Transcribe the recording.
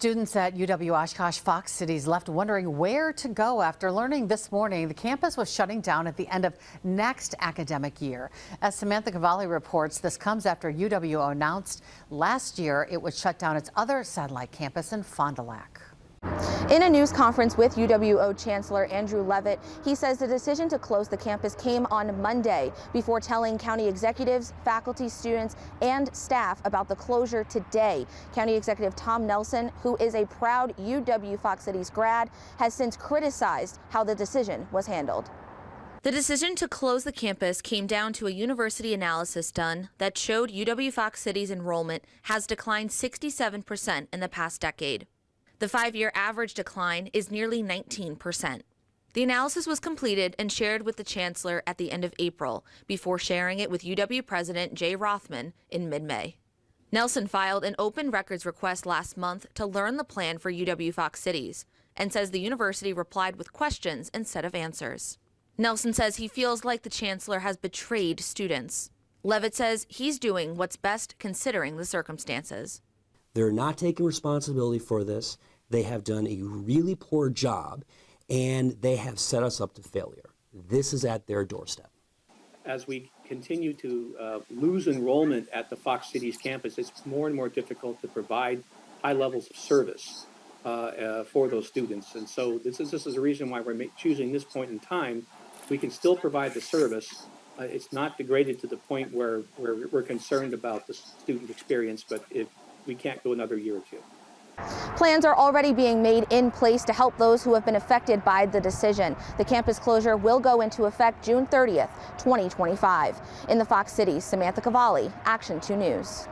Students at UW-Oshkosh Fox Cities left wondering where to go after learning this morning the campus was shutting down at the end of next academic year. As Samantha Cavalli reports, this comes after UW announced last year it would shut down its other satellite campus in Fond du Lac. In a news conference with UW-O Chancellor Andrew Levitt, he says the decision to close the campus came on Monday before telling county executives, faculty, students, and staff about the closure today. County Executive Tom Nelson, who is a proud UW Fox Cities grad, has since criticized how the decision was handled. The decision to close the campus came down to a university analysis done that showed UW Fox Cities enrollment has declined 67% in the past decade. The 5-year average decline is nearly 19%. The analysis was completed and shared with the chancellor at the end of April before sharing it with UW President Jay Rothman in mid-May. Nelson filed an open records request last month to learn the plan for UW Fox Cities and says the university replied with questions instead of answers. Nelson says he feels like the chancellor has betrayed students. Levitt says he's doing what's best considering the circumstances. They're not taking responsibility for this. They have done a really poor job, and they have set us up to failure. This is at their doorstep. As we continue to lose enrollment at the Fox Cities campus, it's more and more difficult to provide high levels of service for those students. And so this is a reason why we're choosing this point in time. We can still provide the service. It's not degraded to the point where we're concerned about the student experience, but we can't go another year or two. Plans are already being made in place to help those who have been affected by the decision. The campus closure will go into effect June 30th, 2025. In the Fox Cities, Samantha Cavalli, Action 2 News.